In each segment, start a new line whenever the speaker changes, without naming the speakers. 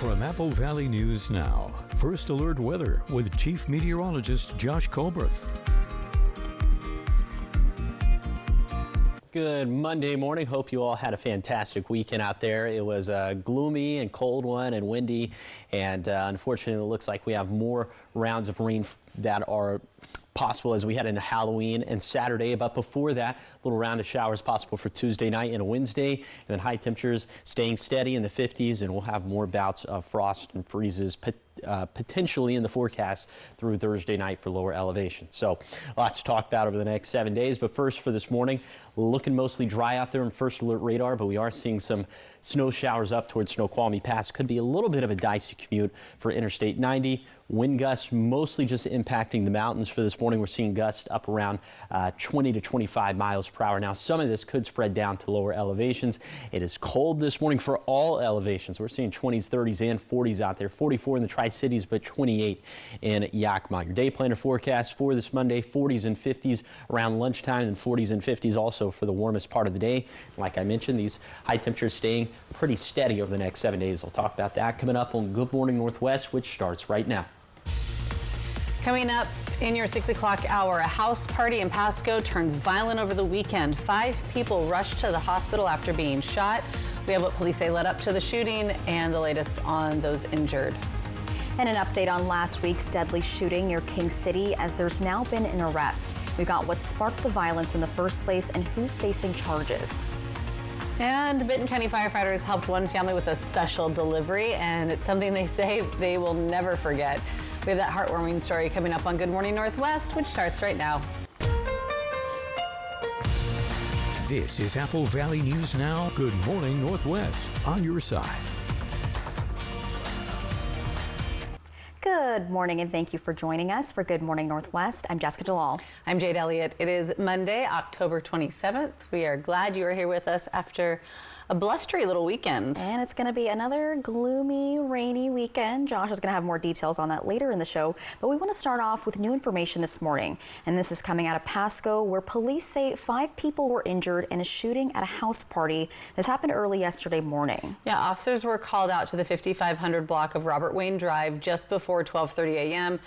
From Apple Valley News Now, First Alert Weather with Chief Meteorologist Josh Colberth.
Good Monday morning. Hope you all had a fantastic weekend out there. It was a gloomy and cold one and windy, and unfortunately it looks like we have more rounds of rain that are possible as we head into Halloween and Saturday. But before that, a little round of showers possible for Tuesday night and Wednesday, and then high temperatures staying steady in the 50s, and we'll have more bouts of frost and freezes potentially in the forecast through Thursday night for lower elevation. So lots to talk about over the next 7 days. But first for this morning, looking mostly dry out there on First Alert radar, but we are seeing some snow showers up towards Snoqualmie Pass. Could be a little bit of a dicey commute for Interstate 90. Wind gusts mostly just impacting the mountains for this morning. We're seeing gusts up around 20 to 25 miles per hour. Now, some of this could spread down to lower elevations. It is cold this morning for all elevations. We're seeing 20s, 30s, and 40s out there. 44 in the Tri-Cities, but 28 in Yakima. Your day planner forecast for this Monday, 40s and 50s around lunchtime, and 40s and 50s also for the warmest part of the day. Like I mentioned, these high temperatures staying pretty steady over the next 7 days. We'll talk about that coming up on Good Morning Northwest, which starts right now.
Coming up in your 6 o'clock hour, a house party in Pasco turns violent over the weekend. 5 people rushed to the hospital after being shot. We have what police say led up to the shooting and the latest on those injured.
And an update on last week's deadly shooting near King City, as there's now been an arrest. We've got what sparked the violence in the first place and who's facing charges.
And Benton County firefighters helped one family with a special delivery, and it's something they say they will never forget. We have that heartwarming story coming up on Good Morning Northwest, which starts right now.
This is Apple Valley News Now. Good Morning Northwest, on your side.
Good morning, and thank you for joining us for Good Morning Northwest. I'm Jessica Jalal.
I'm Jade Elliott. It is Monday, October 27th. We are glad you are here with us after a blustery little weekend.
And it's going to be another gloomy, rainy weekend. Josh is going to have more details on that later in the show. But we want to start off with new information this morning. And this is coming out of Pasco, where police say 5 people were injured in a shooting at a house party. This happened early yesterday morning.
Yeah, officers were called out to the 5500 block of Robert Wayne Drive just before 12:30 a.m.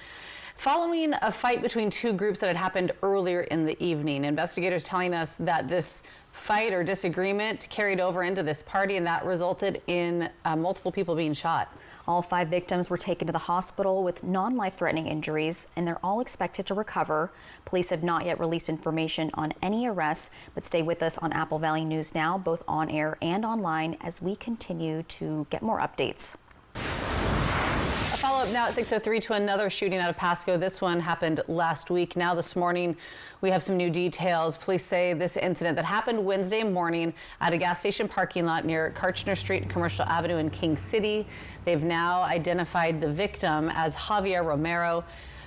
following a fight between 2 groups that had happened earlier in the evening. Investigators telling us that this fight or disagreement carried over into this party, and that resulted in multiple people being shot.
All 5 victims were taken to the hospital with non-life-threatening injuries, and they're all expected to recover. Police have not yet released information on any arrests, but stay with us on Apple Valley News Now, both on air and online, as we continue to get more updates.
A follow-up now at 6:03 to another shooting out of Pasco. This one happened last week. Now this morning, we have some new details. Police say this incident that happened Wednesday morning at a gas station parking lot near Karchner Street and Commercial Avenue in King City. They've now identified the victim as Javier Romero.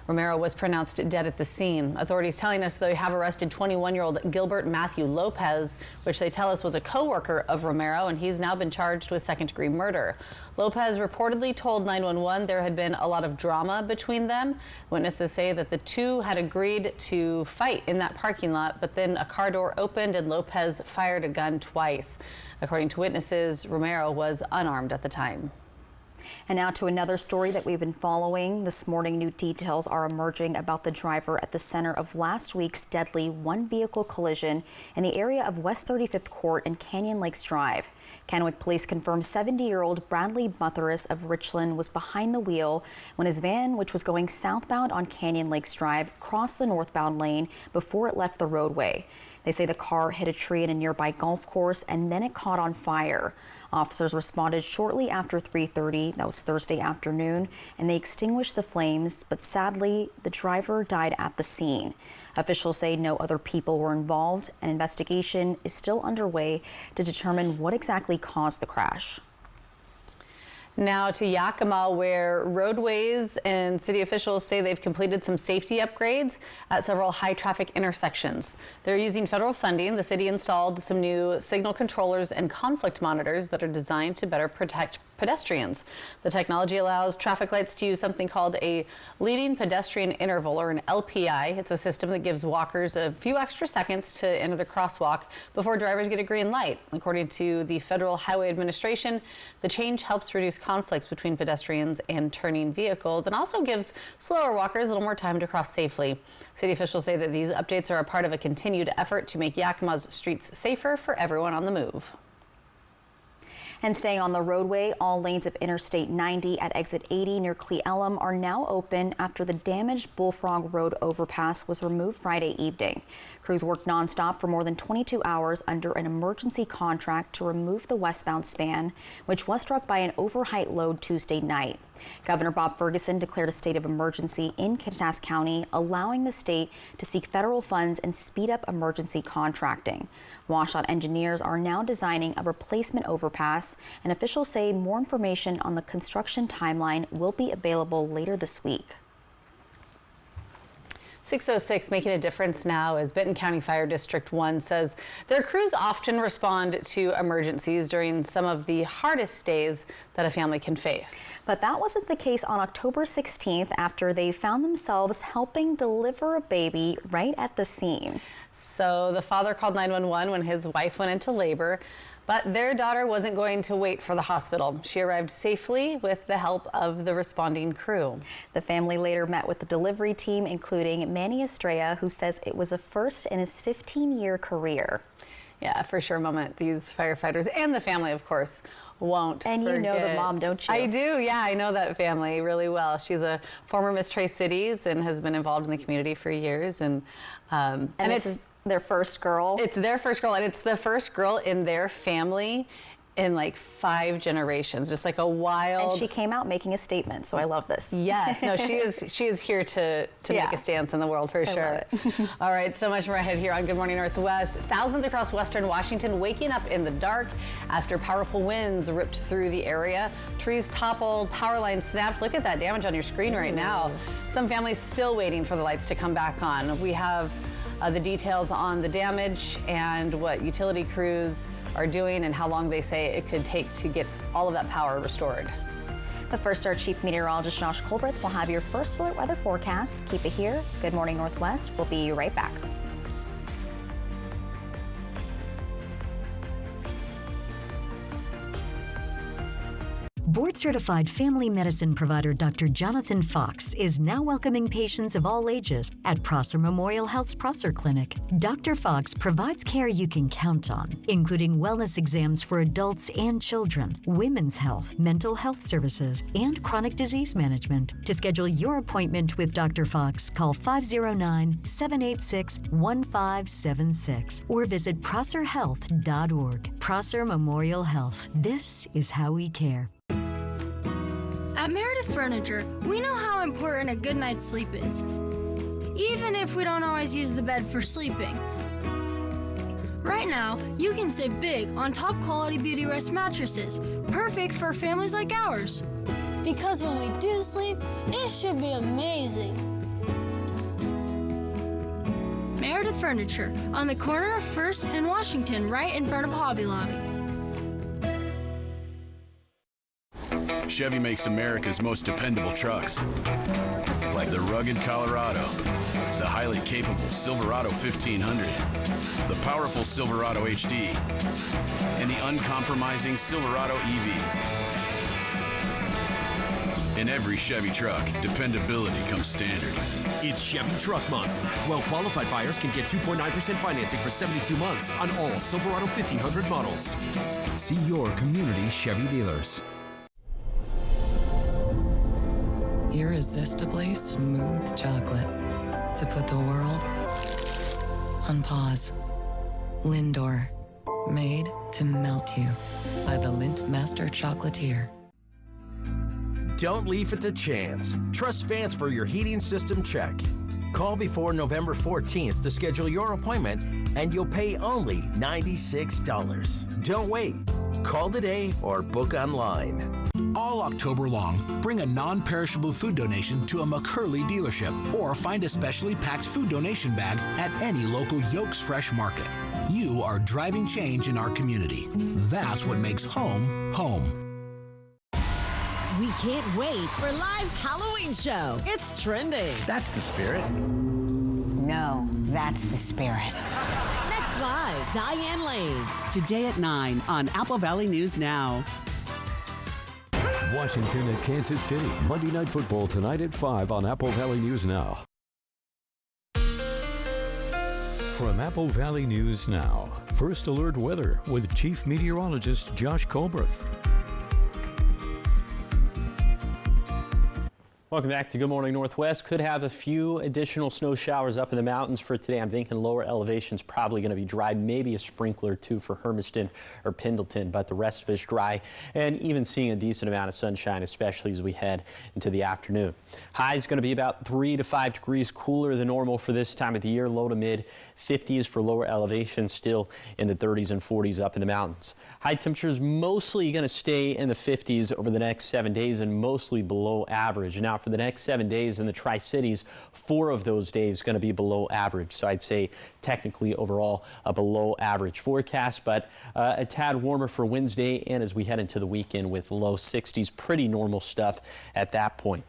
Romero was pronounced dead at the scene. Authorities telling us they have arrested 21-year-old Gilbert Matthew Lopez, which they tell us was a co-worker of Romero, and he's now been charged with second-degree murder. Lopez reportedly told 911 there had been a lot of drama between them. Witnesses say that the two had agreed to fight in that parking lot, but then a car door opened and Lopez fired a gun twice. According to witnesses, Romero was unarmed at the time.
And now to another story that we've been following. This morning, new details are emerging about the driver at the center of last week's deadly one-vehicle collision in the area of West 35th Court and Canyon Lakes Drive. Kennewick police confirmed 70-year-old Bradley Butheris of Richland was behind the wheel when his van, which was going southbound on Canyon Lakes Drive, crossed the northbound lane before it left the roadway. They say the car hit a tree in a nearby golf course and then it caught on fire. Officers responded shortly after 3:30, that was Thursday afternoon, and they extinguished the flames, but sadly, the driver died at the scene. Officials say no other people were involved. An investigation is still underway to determine what exactly caused the crash.
Now to Yakima, where roadways and city officials say they've completed some safety upgrades at several high traffic intersections. They're using federal funding. The city installed some new signal controllers and conflict monitors that are designed to better protect pedestrians. The technology allows traffic lights to use something called a leading pedestrian interval, or an LPI. It's a system that gives walkers a few extra seconds to enter the crosswalk before drivers get a green light. According to the Federal Highway Administration, the change helps reduce conflicts between pedestrians and turning vehicles, and also gives slower walkers a little more time to cross safely. City officials say that these updates are a part of a continued effort to make Yakima's streets safer for everyone on the move.
And staying on the roadway, all lanes of Interstate 90 at exit 80 near Cle Elum are now open after the damaged Bullfrog Road overpass was removed Friday evening. Crews worked nonstop for more than 22 hours under an emergency contract to remove the westbound span, which was struck by an overheight load Tuesday night. Governor Bob Ferguson declared a state of emergency in Kittitas County, allowing the state to seek federal funds and speed up emergency contracting. WashDOT engineers are now designing a replacement overpass, and officials say more information on the construction timeline will be available later this week.
6:06 making a difference now as Benton County Fire District 1 says their crews often respond to emergencies during some of the hardest days that a family can face.
But that wasn't the case on October 16th after they found themselves helping deliver a baby right at the scene.
So the father called 911 when his wife went into labor, but their daughter wasn't going to wait for the hospital. She arrived safely with the help of the responding crew. The family later met with the delivery team, including Manny Estrella, who says it was a first in his 15-year career. Yeah, for sure moment these firefighters and the family, of course, won't forget.
And you know the mom, don't you?
I do, yeah, I know that family really well. She's a former Miss Tri-Cities and has been involved in the community for years. And
it's their first girl.
It's their first girl, and it's the first girl in their family in like 5 generations, just like a wild.
And she came out making a statement, so I love this.
Yes, no, she is here to make a stance in the world for sure. All right, so much more ahead here on Good Morning Northwest. Thousands across western Washington waking up in the dark after powerful winds ripped through the area. Trees toppled, power lines snapped. Look at that damage on your screen right now. Some families still waiting for the lights to come back on. We have the details on the damage and what utility crews are doing and how long they say it could take to get all of that power restored.
But first, our Chief Meteorologist Josh Colbreth will have your first alert weather forecast. Keep it here. Good Morning Northwest. We'll be right back.
Board-certified family medicine provider Dr. Jonathan Fox is now welcoming patients of all ages at Prosser Memorial Health's Prosser Clinic. Dr. Fox provides care you can count on, including wellness exams for adults and children, women's health, mental health services, and chronic disease management. To schedule your appointment with Dr. Fox, call 509-786-1576 or visit prosserhealth.org. Prosser Memorial Health. This is how we care.
At Meredith Furniture, we know how important a good night's sleep is, even if we don't always use the bed for sleeping. Right now, you can save big on top quality Beauty Rest mattresses, perfect for families like ours.
Because when we do sleep, it should be amazing.
Meredith Furniture, on the corner of 1st and Washington, right in front of Hobby Lobby.
Chevy makes America's most dependable trucks, like the rugged Colorado, the highly capable Silverado 1500, the powerful Silverado HD, and the uncompromising Silverado EV. In every Chevy truck, dependability comes standard.
It's Chevy Truck Month. Well-qualified buyers can get 2.9% financing for 72 months on all Silverado 1500 models.
See your community Chevy dealers.
Irresistibly smooth chocolate to put the world on pause. Lindor, made to melt you by the Lindt Master Chocolatier.
Don't leave it to chance. Trust Vance for your heating system check. Call before November 14th to schedule your appointment, and you'll pay only $96. Don't wait. Call today or book online.
All October long, bring a non-perishable food donation to a McCurley dealership or find a specially packed food donation bag at any local Yolks Fresh market. You are driving change in our community. That's what makes home, home.
We can't wait for Live's Halloween show. It's trending.
That's the spirit.
No, that's the spirit.
Next Live, Diane Lane.
Today at 9 on Apple Valley News Now.
Washington at Kansas City. Monday Night Football tonight at 5 on Apple Valley News Now. From Apple Valley News Now, First Alert Weather with Chief Meteorologist Josh Colbreth.
Welcome back to Good Morning Northwest. Could have a few additional snow showers up in the mountains for today. I'm thinking lower elevations probably going to be dry, maybe a sprinkler or two for Hermiston or Pendleton, but the rest of it's dry and even seeing a decent amount of sunshine, especially as we head into the afternoon. High is going to be about 3 to 5 degrees cooler than normal for this time of the year. Low to mid 50s for lower elevations, still in the 30s and 40s up in the mountains. High temperatures mostly going to stay in the 50s over the next 7 days and mostly below average. Now for the next 7 days in the Tri-Cities, 4 of those days going to be below average. So I'd say technically overall a below average forecast, but a tad warmer for Wednesday and as we head into the weekend with low 60s, pretty normal stuff at that point.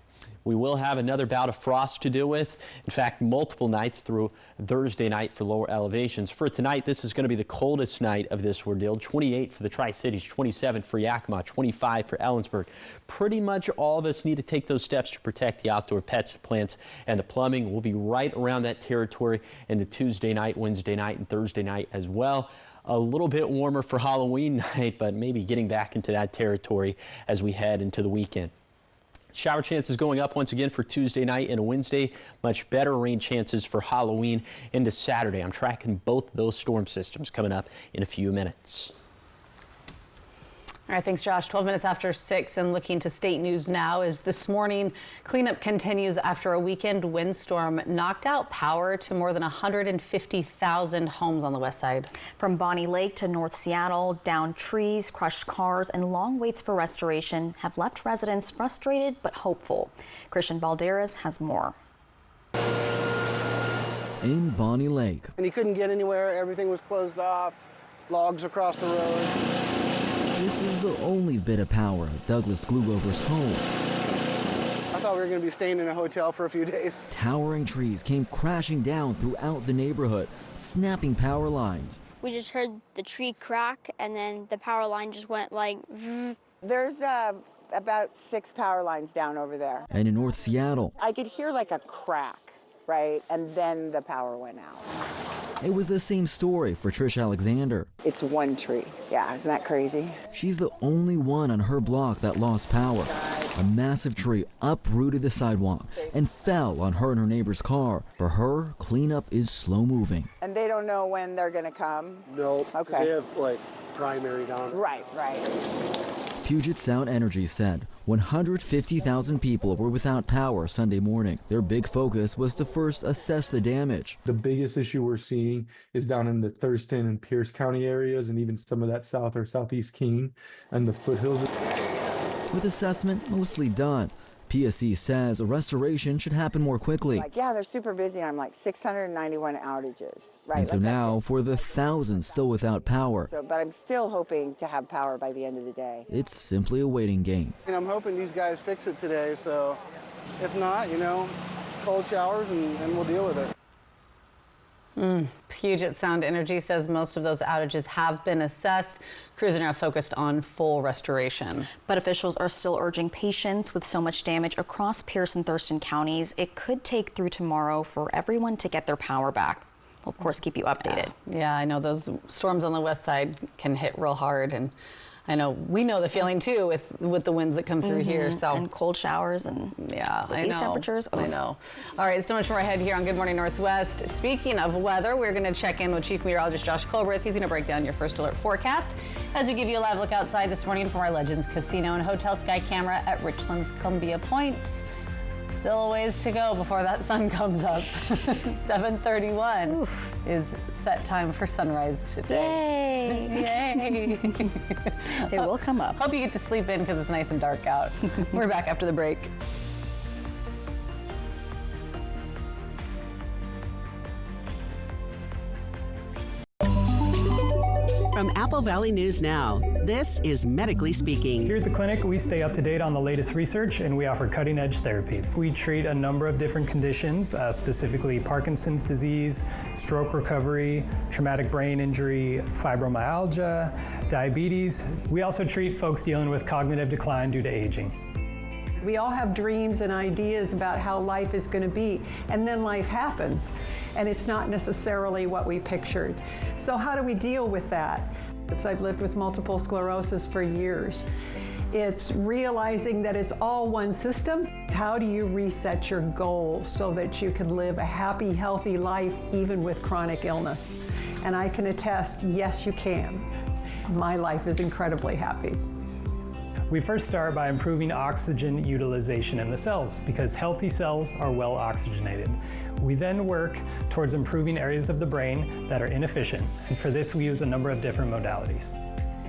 We will have another bout of frost to deal with. In fact, multiple nights through Thursday night for lower elevations. For tonight, this is going to be the coldest night of this ordeal. 28 for the Tri-Cities, 27 for Yakima, 25 for Ellensburg. Pretty much all of us need to take those steps to protect the outdoor pets, plants, and the plumbing. We'll be right around that territory into Tuesday night, Wednesday night, and Thursday night as well. A little bit warmer for Halloween night, but maybe getting back into that territory as we head into the weekend. Shower chances going up once again for Tuesday night and Wednesday. Much better rain chances for Halloween into Saturday. I'm tracking both those storm systems coming up in a few minutes.
All right, thanks, Josh. 12 minutes after 6 and looking to state news now is this morning. Cleanup continues after a weekend windstorm knocked out power to more than 150,000 homes on the west side.
From Bonnie Lake to North Seattle, downed trees, crushed cars, and long waits for restoration have left residents frustrated but hopeful. Christian Balderas has more.
In Bonnie Lake.
And he couldn't get anywhere. Everything was closed off. Logs across the road.
This is the only bit of power at Douglas Glugover's home.
I thought we were going to be staying in a hotel for a few days.
Towering trees came crashing down throughout the neighborhood, snapping power lines.
We just heard the tree crack, and then the power line just went like...
There's about 6 power lines down over there.
And in North Seattle,
I could hear like a crack, right? And then the power went out.
it was the same story for Trish Alexander.
It's one tree. Yeah, isn't that crazy?
She's the only one on her block that lost power. A massive tree uprooted the sidewalk and fell on her and her neighbor's car. For her, cleanup is slow moving.
And they don't know when they're going to come?
Nope.
Okay.
They have, like, primary down.
Right.
Puget Sound Energy said 150,000 people were without power Sunday morning. Their big focus was to first assess the damage.
The biggest issue we're seeing is down in the Thurston and Pierce County areas, and even some of that south or southeast Keene and the foothills.
With assessment mostly done, PSC says a restoration should happen more quickly.
Yeah, they're super busy. I'm like 691 outages. Right.
And so now, for the thousands still without power,
But I'm still hoping to have power by the end of the day.
it's simply a waiting game.
And I'm hoping these guys fix it today, so if not, cold showers and we'll deal with it.
Puget Sound Energy says most of those outages have been assessed. Crews are now focused on full restoration.
But officials are still urging patience with so much damage across Pierce and Thurston counties. It could take through tomorrow for everyone to get their power back. We'll, of course, keep you updated.
Yeah, I know those storms on the west side can hit real hard, and I know we know the feeling too with the winds that come through here. So
and cold showers and these temperatures.
I know. All right, so much more ahead here on Good Morning Northwest. Speaking of weather, we're going to check in with Chief Meteorologist Josh Colbreth. He's going to break down your first alert forecast as we give you a live look outside this morning from our Legends Casino and Hotel Sky Camera at Richlands Columbia Point. Still a ways to go before that sun comes up. 7:31 is set time for sunrise today. Yay!
It will come up.
Hope you get to sleep in because it's nice and dark out. We're back after the break.
From Apple Valley News Now, this is Medically Speaking.
Here at the clinic, we stay up to date on the latest research and we offer cutting-edge therapies. We treat a number of different conditions, specifically Parkinson's disease, stroke recovery, traumatic brain injury, fibromyalgia, diabetes. We also treat folks dealing with cognitive decline due to aging.
We all have dreams and ideas about how life is going to be, and then life happens, and it's not necessarily what we pictured. So how do we deal with that? I've lived with multiple sclerosis for years. It's realizing that it's all one system. How do you reset your goals so that you can live a happy, healthy life even with chronic illness? And I can attest, yes, you can. My life is incredibly happy.
We first start by improving oxygen utilization in the cells because healthy cells are well oxygenated. We then work towards improving areas of the brain that are inefficient, and for this we use a number of different modalities.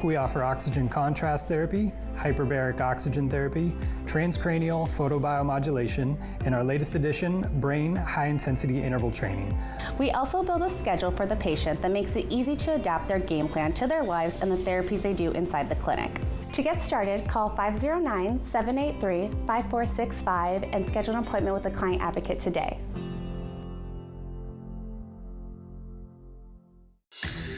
We offer oxygen contrast therapy, hyperbaric oxygen therapy, transcranial photobiomodulation, and our latest addition, brain high-intensity interval training.
We also build a schedule for the patient that makes it easy to adapt their game plan to their lives and the therapies they do inside the clinic. To get started, call 509-783-5465 and schedule an appointment with a client advocate today.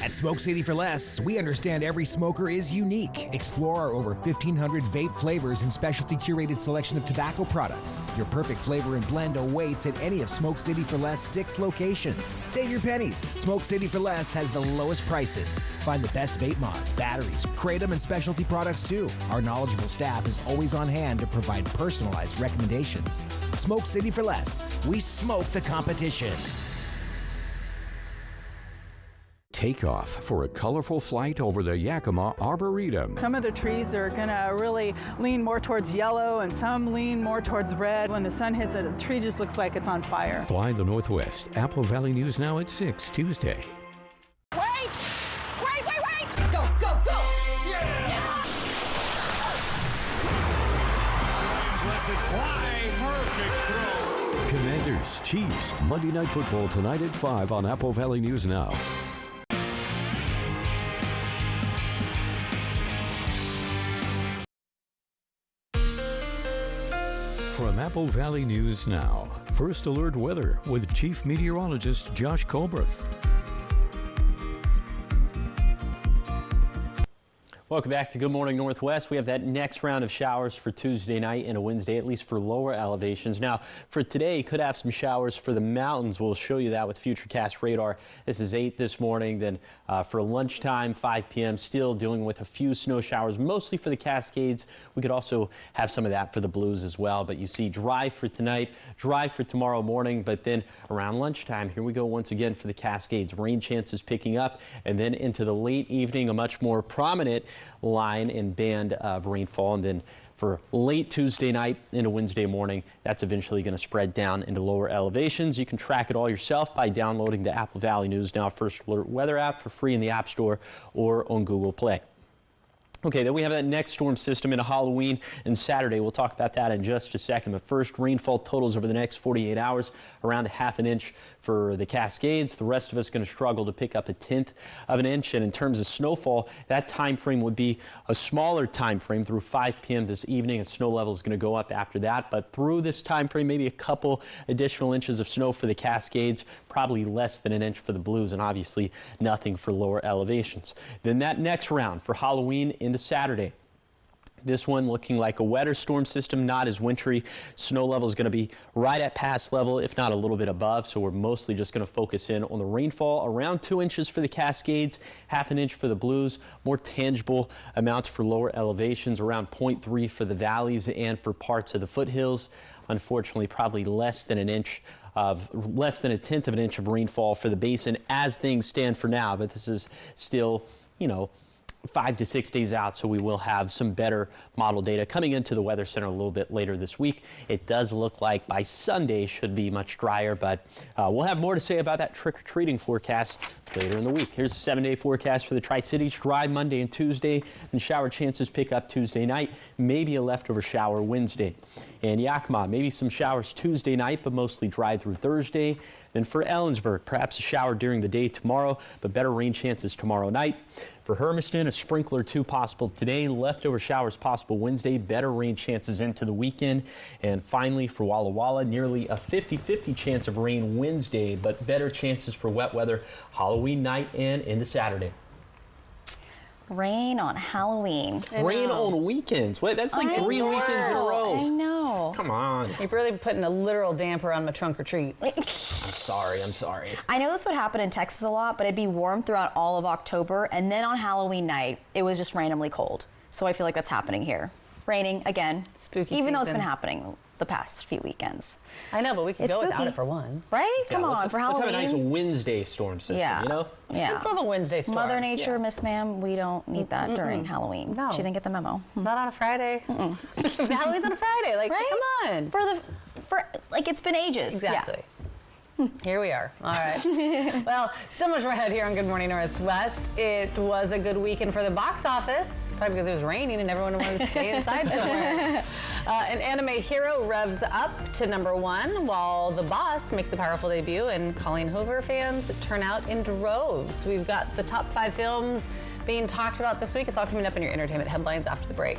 At Smoke City for Less, we understand every smoker is unique. Explore our over 1,500 vape flavors and specialty curated selection of tobacco products. Your perfect flavor and blend awaits at any of Smoke City for Less 6 locations. Save your pennies. Smoke City for Less has the lowest prices. Find the best vape mods, batteries, kratom, and specialty products too. Our knowledgeable staff is always on hand to provide personalized recommendations. Smoke City for Less. We smoke the competition.
Take off for a colorful flight over the Yakima Arboretum.
Some of the trees are going to really lean more towards yellow and some lean more towards red. When the sun hits it, the tree just looks like it's on fire.
Fly the Northwest. Apple Valley News Now at 6 Tuesday.
Wait! Go, go, go! Yeah!
Lets it fly. Perfect throw.
Commanders, Chiefs, Monday Night Football tonight at 5 on Apple Valley News Now. From Apple Valley News Now, First Alert Weather with Chief Meteorologist Josh Colbreth.
Welcome back to Good Morning Northwest. We have that next round of showers for Tuesday night and a Wednesday, at least for lower elevations. Now, for today, you could have some showers for the mountains. We'll show you that with Futurecast radar. This is 8 this morning. Then for lunchtime, 5 p.m., still dealing with a few snow showers, mostly for the Cascades. We could also have some of that for the Blues as well. But you see dry for tonight, dry for tomorrow morning. But then around lunchtime, here we go once again for the Cascades. Rain chances picking up, and then into the late evening, a much more prominent line and band of rainfall. And then for late Tuesday night into Wednesday morning, that's eventually going to spread down into lower elevations. You can track it all yourself by downloading the Apple Valley News Now First Alert Weather app for free in the App Store or on Google Play. Okay, then we have that next storm system into Halloween and Saturday. We'll talk about that in just a second. But first, rainfall totals over the next 48 hours, around 1/2 inch for the Cascades. The rest of us going to struggle to pick up 1/10 of an inch. And in terms of snowfall, that time frame would be a smaller time frame through 5 p.m. this evening, and snow level is going to go up after that. But through this time frame, maybe a couple additional inches of snow for the Cascades, probably less than 1 inch for the Blues, and obviously nothing for lower elevations. Then that next round for Halloween into Saturday. This one looking like a wetter storm system, not as wintry. Snow level is going to be right at pass level, if not a little bit above. So we're mostly just going to focus in on the rainfall, around 2 inches for the Cascades, 1/2 inch for the Blues, more tangible amounts for lower elevations, around 0.3 for the valleys and for parts of the foothills. Unfortunately, probably less than 1/10 of an inch of rainfall for the basin as things stand for now. But this is still, 5 to 6 days out, so we will have some better model data coming into the Weather Center a little bit later this week. It does look like by Sunday should be much drier, but we'll have more to say about that trick-or-treating forecast later in the week. Here's the 7-day forecast for the Tri-Cities. Dry Monday and Tuesday, and shower chances pick up Tuesday night, maybe a leftover shower Wednesday. And Yakima, maybe some showers Tuesday night, but mostly dry through Thursday. Then for Ellensburg, perhaps a shower during the day tomorrow, but better rain chances tomorrow night. For Hermiston, a sprinkler or two possible today. Leftover showers possible Wednesday. Better rain chances into the weekend. And finally, for Walla Walla, nearly a 50-50 chance of rain Wednesday, but better chances for wet weather Halloween night and into Saturday.
Rain on Halloween.
Rain on weekends. Wait, that's like 3 weekends in a row.
I know.
Come on.
You're really putting a literal damper on my trunk or treat.
I'm sorry.
I know that's what happened in Texas a lot, but it'd be warm throughout all of October, and then on Halloween night, it was just randomly cold. So I feel like that's happening here. Raining again.
Spooky
Even though it's
season.
been happening the past few weekends.
I know, but we can
It's
go without
spooky.
it for one.
Right? Come on, for Halloween.
Let's have a nice Wednesday storm system,
Yeah.
you know?
Yeah.
Let's love a Wednesday storm.
Mother Nature, Miss Ma'am, we don't need that during
Mm-mm.
Halloween.
No.
She didn't get the memo.
Not on a Friday. Halloween's on a Friday. Like,
Right?
come on.
Like, it's been ages.
Exactly. Here we are. All right. Well, so much more ahead here on Good Morning Northwest. It was a good weekend for the box office, probably because it was raining and everyone wanted to stay inside somewhere. An anime hero revs up to #1, while The Boss makes a powerful debut, and Colleen Hoover fans turn out in droves. We've got the top 5 films being talked about this week. It's all coming up in your entertainment headlines after the break.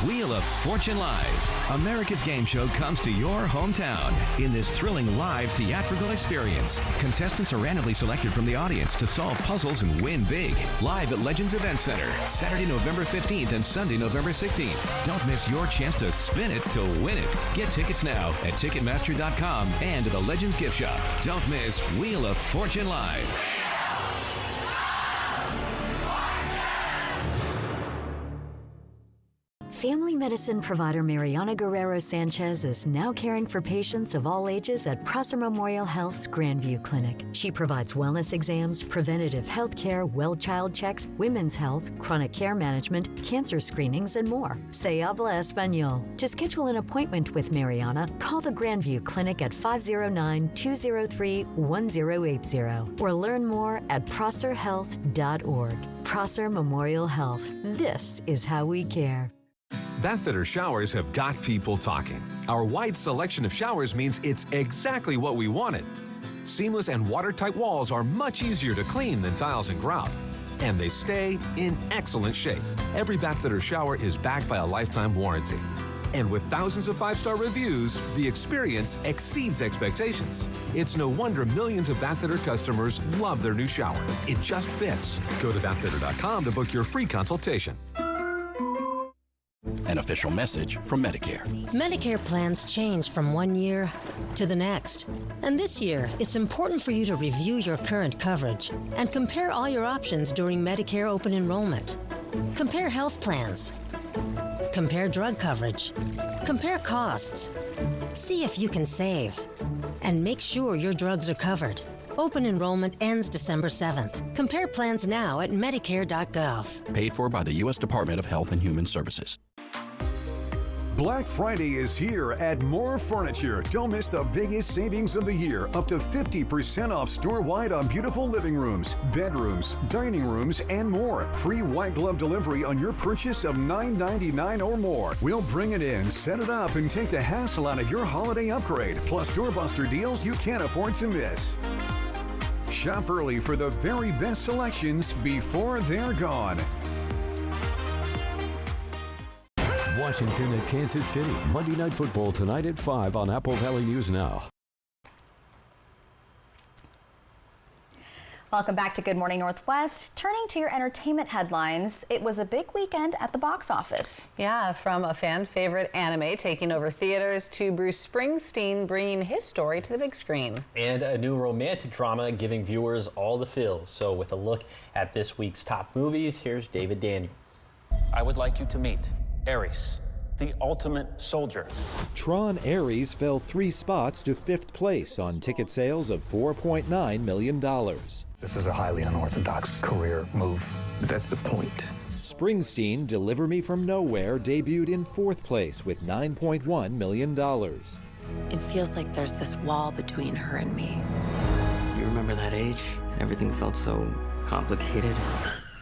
Wheel of Fortune Live, America's game show, comes to your hometown in this thrilling live theatrical experience. Contestants are randomly selected from the audience to solve puzzles and win big. Live at Legends Event Center, Saturday, November 15th and Sunday, November 16th. Don't miss your chance to spin it to win it. Get tickets now at Ticketmaster.com and at the Legends Gift Shop. Don't miss Wheel of Fortune Live.
Family medicine provider Mariana Guerrero Sanchez is now caring for patients of all ages at Prosser Memorial Health's Grandview Clinic. She provides wellness exams, preventative health care, well child checks, women's health, chronic care management, cancer screenings, and more. Se habla español. To schedule an appointment with Mariana, call the Grandview Clinic at 509-203-1080 or learn more at prosserhealth.org. Prosser Memorial Health. This is how we care.
Bathfitter showers have got people talking. Our wide selection of showers means it's exactly what we wanted. Seamless and watertight walls are much easier to clean than tiles and grout. And they stay in excellent shape. Every Bathfitter shower is backed by a lifetime warranty. And with thousands of 5-star reviews, the experience exceeds expectations. It's no wonder millions of Bathfitter customers love their new shower. It just fits. Go to bathfitter.com to book your free consultation.
An official message from Medicare.
Medicare plans change from one year to the next. And this year, it's important for you to review your current coverage and compare all your options during Medicare open enrollment. Compare health plans. Compare drug coverage. Compare costs. See if you can save. And make sure your drugs are covered. Open enrollment ends December 7th. Compare plans now at Medicare.gov.
Paid for by the U.S. Department of Health and Human Services.
Black Friday is here at More Furniture. Don't miss the biggest savings of the year. Up to 50% off store-wide on beautiful living rooms, bedrooms, dining rooms, and more. Free white glove delivery on your purchase of $9.99 or more. We'll bring it in, set it up, and take the hassle out of your holiday upgrade. Plus doorbuster deals you can't afford to miss. Shop early for the very best selections before they're gone.
Washington at Kansas City. Monday Night Football tonight at 5 on Apple Valley News Now.
Welcome back to Good Morning Northwest. Turning to your entertainment headlines, it was a big weekend at the box office.
Yeah, from a fan favorite anime taking over theaters to Bruce Springsteen bringing his story to the big screen.
And a new romantic drama giving viewers all the feels. So with a look at this week's top movies, here's David Daniel.
I would like you to meet Ares, the ultimate soldier.
Tron Ares fell 3 spots to 5th place on ticket sales of $4.9 million.
This is a highly unorthodox career move. That's the point.
Springsteen, Deliver Me From Nowhere, debuted in 4th place with $9.1 million.
It feels like there's this wall between her and me.
You remember that age? Everything felt so complicated.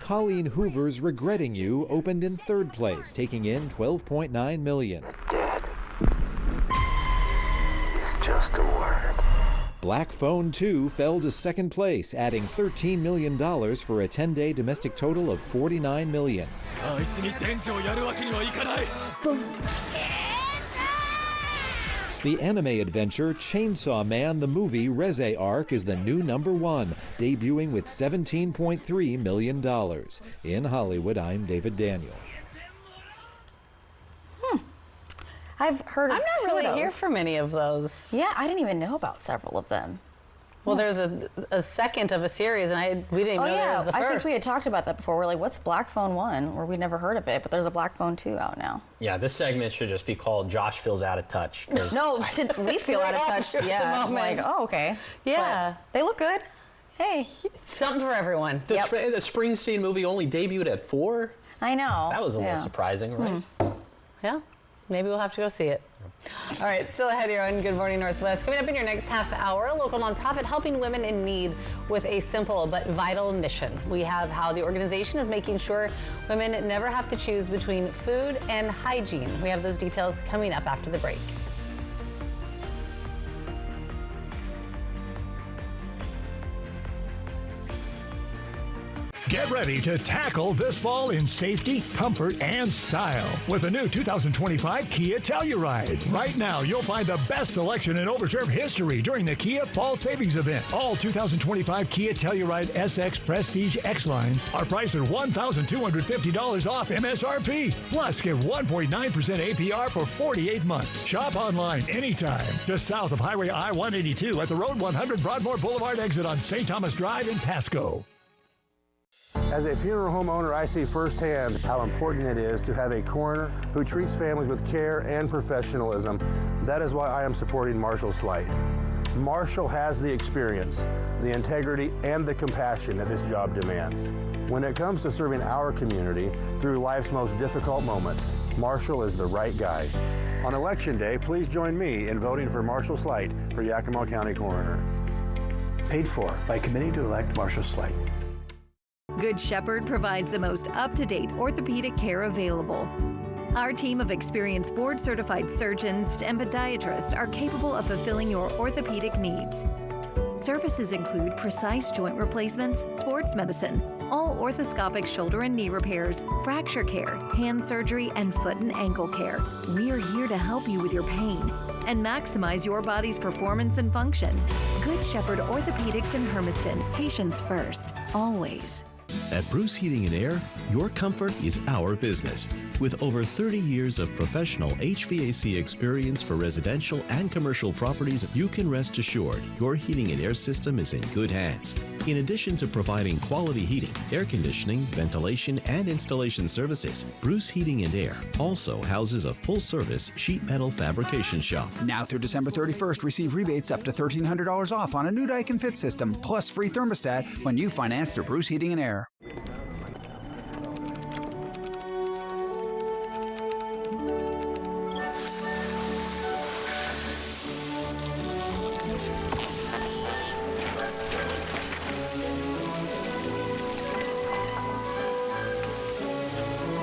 Colleen Hoover's Regretting You opened in 3rd place, taking in $12.9 million.
Dad.
Black Phone 2 fell to second place, adding $13 million for a 10-day domestic total of $49 million. The anime adventure Chainsaw Man the Movie Reze Arc is the new #1, debuting with $17.3 million. In Hollywood, I'm David Daniel.
I've heard of
I'm
two
not really
of
here
those.
for many of those.
Yeah, I didn't even know about several of them.
Well, there's a second of a series, and we didn't even know there was the first.
I think we had talked about that before. We're like, what's Black Phone 1? Or we'd never heard of it, but there's a Black Phone 2 out now.
Yeah, this segment should just be called Josh Feels Out of Touch.
No, we feel out of touch. Yeah, I'm like, oh, okay.
Yeah.
But they look good. Hey.
Something for everyone.
The Springsteen movie only debuted at 4?
I know.
That was a little surprising, right?
Yeah. Maybe we'll have to go see it. All right, still ahead here on Good Morning Northwest. Coming up in your next half hour, a local nonprofit helping women in need with a simple but vital mission. We have how the organization is making sure women never have to choose between food and hygiene. We have those details coming up after the break.
Get ready to tackle this fall in safety, comfort, and style with a new 2025 Kia Telluride. Right now, you'll find the best selection in Overserve history during the Kia Fall Savings Event. All 2025 Kia Telluride SX Prestige X-Lines are priced at $1,250 off MSRP. Plus, get 1.9% APR for 48 months. Shop online anytime. Just south of Highway I-182 at the Road 100 Broadmoor Boulevard exit on St. Thomas Drive in Pasco.
As a funeral home owner, I see firsthand how important it is to have a coroner who treats families with care and professionalism. That is why I am supporting Marshall Slight. Marshall has the experience, the integrity, and the compassion that his job demands. When it comes to serving our community through life's most difficult moments, Marshall is the right guy. On Election Day, please join me in voting for Marshall Slight for Yakima County Coroner.
Paid for by Committee to Elect Marshall Slight.
Good Shepherd provides the most up-to-date orthopedic care available. Our team of experienced board-certified surgeons and podiatrists are capable of fulfilling your orthopedic needs. Services include precise joint replacements, sports medicine, all orthoscopic shoulder and knee repairs, fracture care, hand surgery, and foot and ankle care. We are here to help you with your pain and maximize your body's performance and function. Good Shepherd Orthopedics in Hermiston. Patients first, always.
At Bruce Heating and Air, your comfort is our business. With over 30 years of professional HVAC experience for residential and commercial properties, you can rest assured your heating and air system is in good hands. In addition to providing quality heating, air conditioning, ventilation, and installation services, Bruce Heating and Air also houses a full-service sheet metal fabrication shop.
Now through December 31st, receive rebates up to $1,300 off on a new Daikin Fit system, plus free thermostat when you finance through Bruce Heating and Air.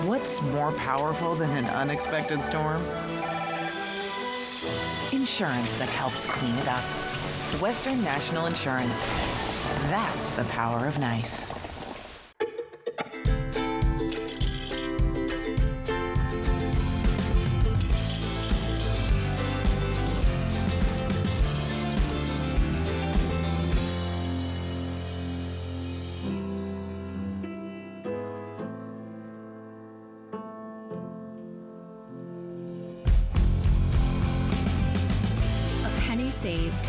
What's more powerful than an unexpected storm? Insurance that helps clean it up. Western National Insurance. That's the power of nice.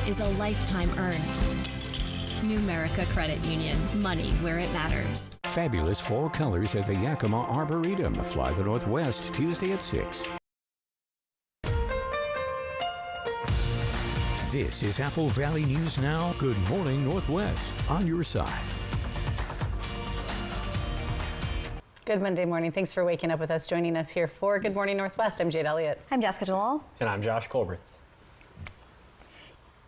Is a lifetime earned. Numerica Credit Union. Money where it matters.
Fabulous fall colors at the Yakima Arboretum. Fly the Northwest Tuesday at 6. This is Apple Valley News Now. Good morning, Northwest. On your side.
Good Monday morning. Thanks for waking up with us, joining us here for Good Morning Northwest. I'm Jade Elliott.
I'm Jessica Jalal.
And I'm Josh Colbert.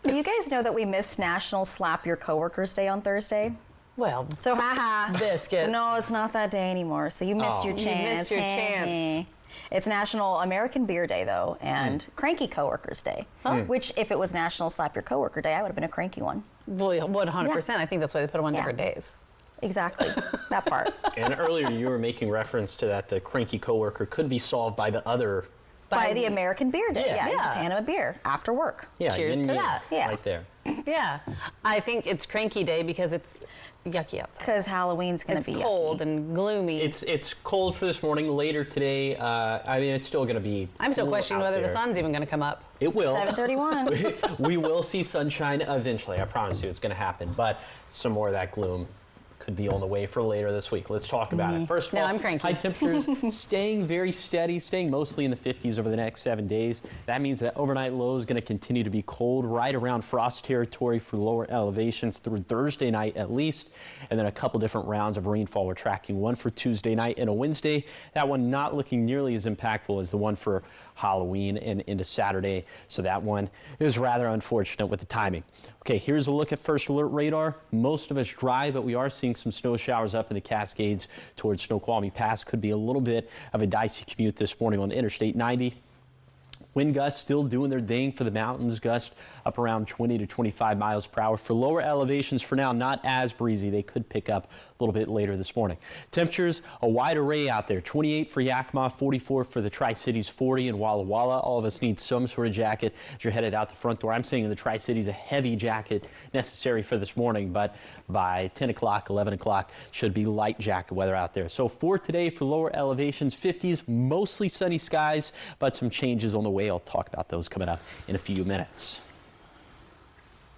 Do you guys know that we missed National Slap Your Coworkers Day on Thursday?
Well,
so haha.
Biscuit.
No, it's not that day anymore. So you missed your chance.
You missed your chance.
It's National American Beer Day, though, and Cranky Coworkers Day, which if it was National Slap Your Coworker Day, I would have been a cranky one.
Well, 100%. Yeah. I think that's why they put them on different days.
Exactly, that part.
And earlier you were making reference to that the cranky coworker could be solved by the other.
By the American Beer Day.
Yeah.
You just hand them a beer after work.
Yeah,
cheers to that.
Yeah.
Right there.
Yeah. I think it's Cranky Day because it's yucky outside.
Because Halloween's going to be
cold
yucky.
and gloomy.
It's cold for this morning. Later today, I mean, it's still going to be.
I'm still questioning whether the sun's even going to come up.
It will.
7:31.
We will see sunshine eventually. I promise you, it's going to happen. But some more of that gloom could be on the way for later this week. Let's talk about it. First of all,
I'm cranky.
high temperatures staying very steady, staying mostly in the 50s over the next 7 days. That means that overnight low is going to continue to be cold, right around frost territory for lower elevations through Thursday night at least. And then a couple different rounds of rainfall we're tracking. One for Tuesday night and a Wednesday. That one not looking nearly as impactful as the one for Halloween and into Saturday. So that one is rather unfortunate with the timing. Okay, here's a look at first alert radar. Most of us dry, but we are seeing some snow showers up in the Cascades towards Snoqualmie Pass. Could be a little bit of a dicey commute this morning on Interstate 90. Wind gusts still doing their thing for the mountains. Gust up around 20 to 25 miles per hour. For lower elevations for now, not as breezy. They could pick up a little bit later this morning. Temperatures, a wide array out there. 28 for Yakima, 44 for the Tri-Cities, 40 in Walla Walla. All of us need some sort of jacket as you're headed out the front door. I'm saying in the Tri-Cities, a heavy jacket necessary for this morning, but by 10 o'clock, 11 o'clock, should be light jacket weather out there. So for today, for lower elevations, 50s, mostly sunny skies, but some changes on the way. I'll talk about those coming up in a few minutes.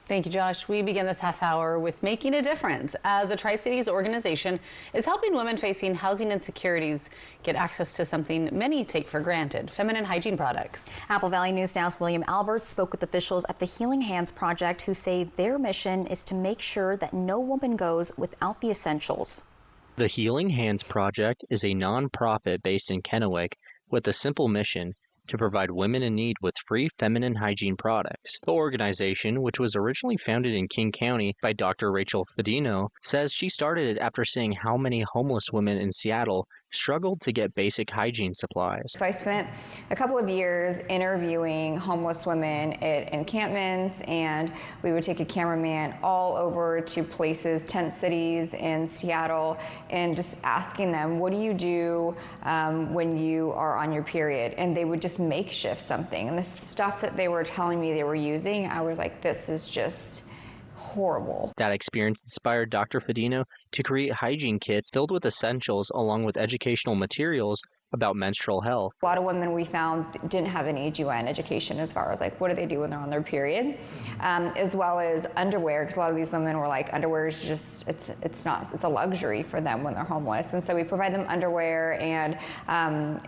Thank you, Josh. We begin this half hour with Making a Difference, as a Tri-Cities organization is helping women facing housing insecurities get access to something many take for granted, feminine hygiene products.
Apple Valley News Now's William Albert spoke with officials at the Healing Hands Project, who say their mission is to make sure that no woman goes without the essentials.
The Healing Hands Project is a nonprofit based in Kennewick with a simple mission to provide women in need with free feminine hygiene products. The organization, which was originally founded in King County by Dr. Rachel Fedino, says she started it after seeing how many homeless women in Seattle struggled to get basic hygiene supplies.
So I spent a couple of years interviewing homeless women at encampments, and we would take a cameraman all over to places, tent cities in Seattle, and just asking them, what do you do when you are on your period? And they would just makeshift something. And the stuff that they were telling me they were using, I was like, this is just horrible.
That experience inspired Dr. Fedino to create hygiene kits filled with essentials along with educational materials about menstrual health.
A lot of women we found didn't have any GYN education as far as like what do they do when they're on their period, as well as underwear, because a lot of these women were like, underwear is just, it's a luxury for them when they're homeless. And so we provide them underwear and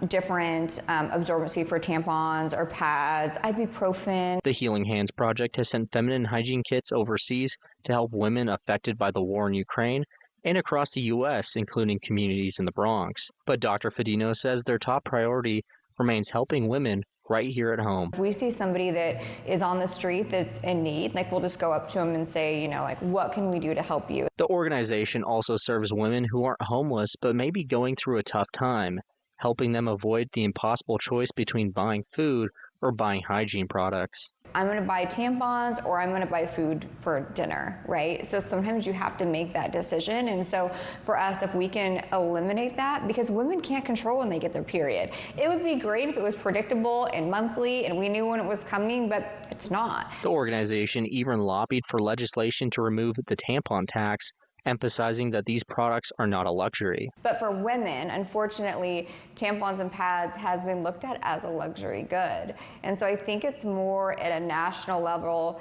different absorbency for tampons or pads, ibuprofen.
The Healing Hands Project has sent feminine hygiene kits overseas to help women affected by the war in Ukraine and across the U.S., including communities in the Bronx. But Dr. Fedino says their top priority remains helping women right here at home.
If we see somebody that is on the street that's in need, like we'll just go up to them and say, you know, like, what can we do to help you?
The organization also serves women who aren't homeless but may be going through a tough time, helping them avoid the impossible choice between buying food or buying hygiene products.
I'm going to buy tampons or I'm going to buy food for dinner, right? So sometimes you have to make that decision. And so for us, if we can eliminate that, because women can't control when they get their period. It would be great if it was predictable and monthly and we knew when it was coming, but it's not.
The organization even lobbied for legislation to remove the tampon tax, emphasizing that these products are not a luxury.
But for women, unfortunately, tampons and pads has been looked at as a luxury good. And so I think it's more at a national level,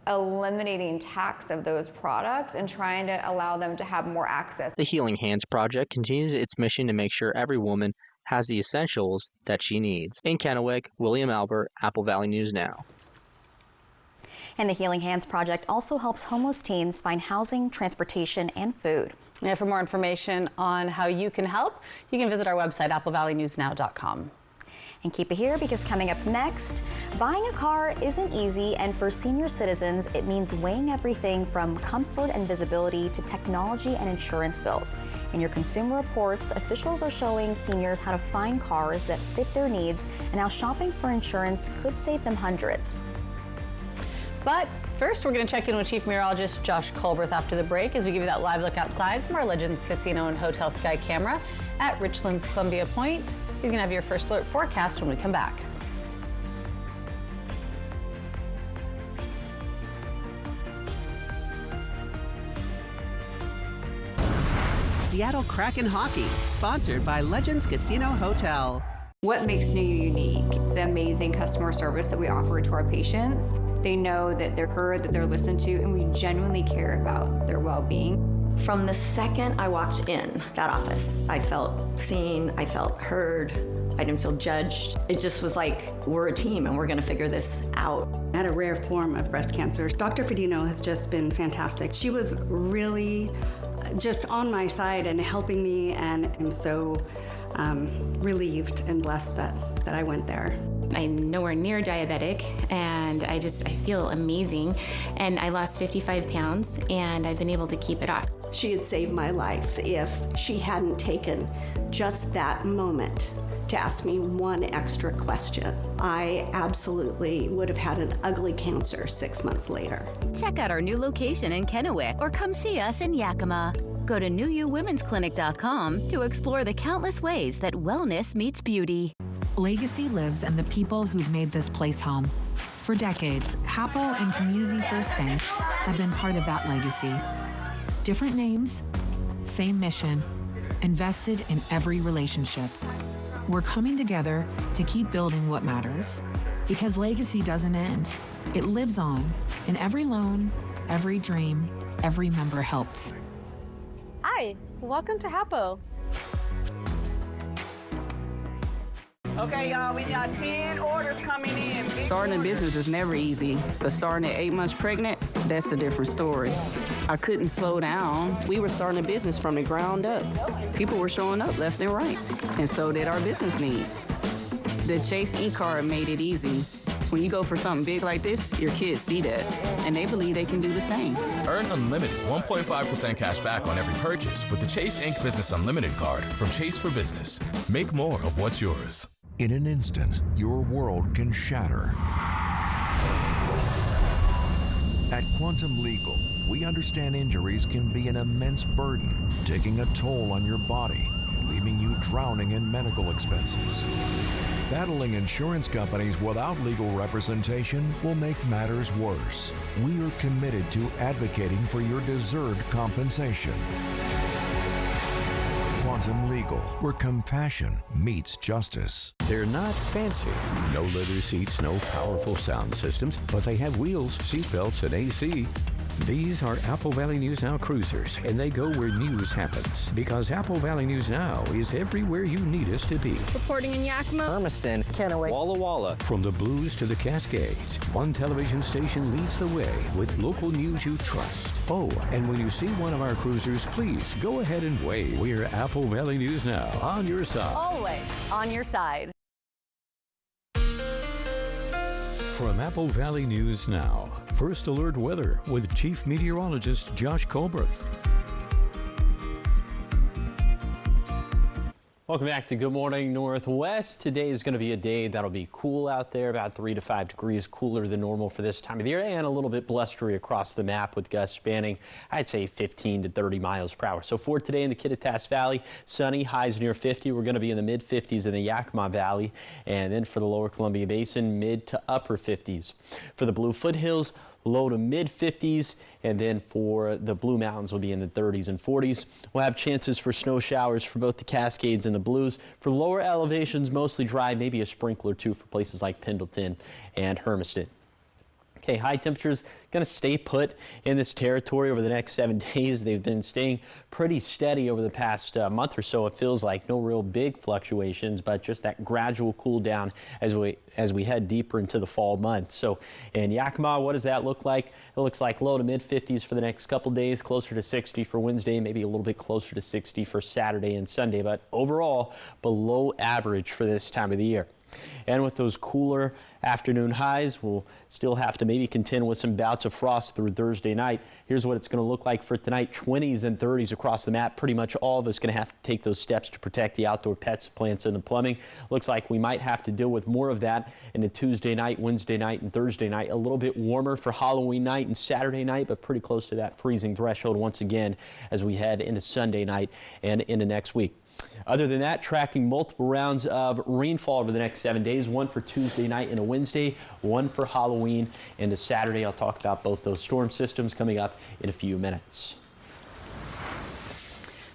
eliminating tax of those products and trying to allow them to have more access.
The Healing Hands Project continues its mission to make sure every woman has the essentials that she needs. In Kennewick, William Albert, Apple Valley News Now.
And the Healing Hands Project also helps homeless teens find housing, transportation, and food.
Yeah, for more information on how you can help, you can visit our website, applevalleynewsnow.com.
And keep it here because coming up next, buying a car isn't easy, and for senior citizens, it means weighing everything from comfort and visibility to technology and insurance bills. In your Consumer Reports, officials are showing seniors how to find cars that fit their needs and how shopping for insurance could save them hundreds.
But first, we're going to check in with Chief Meteorologist Josh Colbreth after the break as we give you that live look outside from our Legends Casino and Hotel Sky camera at Richland's Columbia Point. He's going to have your first alert forecast when we come back.
Seattle Kraken Hockey, sponsored by Legends Casino Hotel.
What makes NUU unique? The amazing customer service that we offer to our patients. They know that they're heard, that they're listened to, and we genuinely care about their well-being.
From the second I walked in that office, I felt seen, I felt heard, I didn't feel judged. It just was like, we're a team and we're gonna figure this out.
I had a rare form of breast cancer. Dr. Fedino has just been fantastic. She was really just on my side and helping me, and I'm so relieved and blessed that I went there.
I'm nowhere near diabetic, and I feel amazing. And I lost 55 pounds, and I've been able to keep it off.
She had saved my life if she hadn't taken just that moment to ask me one extra question. I absolutely would have had an ugly cancer 6 months later.
Check out our new location in Kennewick or come see us in Yakima. Go to NUUWomen'sClinic.com to explore the countless ways that wellness meets beauty.
Legacy lives in the people who've made this place home. For decades, Hapo and Community First Bank have been part of that legacy. Different names, same mission, invested in every relationship. We're coming together to keep building what matters. Because legacy doesn't end. It lives on in every loan, every dream, every member helped.
Hi, welcome to Hapo.
Okay, y'all, we got 10 orders coming in.
Starting a business is never easy, but starting at 8 months pregnant, that's a different story. I couldn't slow down. We were starting a business from the ground up. People were showing up left and right, and so did our business needs. The Chase e-card made it easy. When you go for something big like this, your kids see that, and they believe they can do the same.
Earn unlimited 1.5% cash back on every purchase with the Chase Inc. Business Unlimited card from Chase for Business. Make more of what's yours.
In an instant, your world can shatter. At Quantum Legal, we understand injuries can be an immense burden, taking a toll on your body and leaving you drowning in medical expenses. Battling insurance companies without legal representation will make matters worse. We are committed to advocating for your deserved compensation. Quantum Legal, where compassion meets justice.
They're not fancy. No leather seats, no powerful sound systems, but they have wheels, seatbelts, and AC. These are Apple Valley News Now cruisers, and they go where news happens. Because Apple Valley News Now is everywhere you need us to be.
Reporting in Yakima,
Hermiston, Kennewick, Walla Walla.
From the Blues to the Cascades, one television station leads the way with local news you trust. Oh, and when you see one of our cruisers, please go ahead and wave. We're Apple Valley News Now, on your side.
Always on your side.
From Apple Valley News Now, First Alert Weather with Chief Meteorologist Josh Colbreth.
Welcome back to Good Morning Northwest. Today is going to be a day that'll be cool out there, about 3 to 5 degrees cooler than normal for this time of the year, and a little bit blustery across the map with gusts spanning, I'd say, 15 to 30 miles per hour. So for today in the Kittitas Valley, sunny, highs near 50. We're going to be in the mid-50s in the Yakima Valley, and then for the lower Columbia Basin, mid to upper 50s. For the Blue Foothills, low to mid 50s, and then for the Blue Mountains will be in the 30s and 40s. We'll have chances for snow showers for both the Cascades and the Blues. For lower elevations, mostly dry, maybe a sprinkle or two for places like Pendleton and Hermiston. Okay, high temperatures going to stay put in this territory over the next 7 days. They've been staying pretty steady over the past month or so. It feels like no real big fluctuations, but just that gradual cool down as we head deeper into the fall month. So in Yakima, what does that look like? It looks like low to mid 50s for the next couple days, closer to 60 for Wednesday, maybe a little bit closer to 60 for Saturday and Sunday, but overall below average for this time of the year. And with those cooler afternoon highs, we'll still have to maybe contend with some bouts of frost through Thursday night. Here's what it's going to look like for tonight. 20s and 30s across the map. Pretty much all of us going to have to take those steps to protect the outdoor pets, plants, and the plumbing. Looks like we might have to deal with more of that into Tuesday night, Wednesday night, and Thursday night. A little bit warmer for Halloween night and Saturday night, but pretty close to that freezing threshold once again as we head into Sunday night and into next week. Other than that, tracking multiple rounds of rainfall over the next 7 days, one for Tuesday night and a Wednesday, one for Halloween into Saturday. I'll talk about both those storm systems coming up in a few minutes.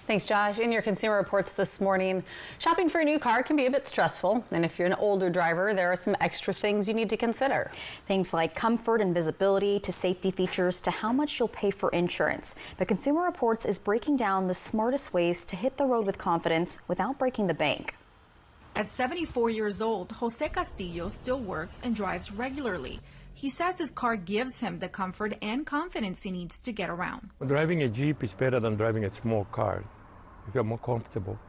Thanks, Josh. In your Consumer Reports this morning, shopping for a new car can be a bit stressful. And if you're an older driver, there are some extra things you need to consider.
Things like comfort and visibility to safety features to how much you'll pay for insurance. But Consumer Reports is breaking down the smartest ways to hit the road with confidence without breaking the bank.
At 74 years old, Jose Castillo still works and drives regularly. He says his car gives him the comfort and confidence he needs to get around.
Driving a Jeep is better than driving a small car. You feel more comfortable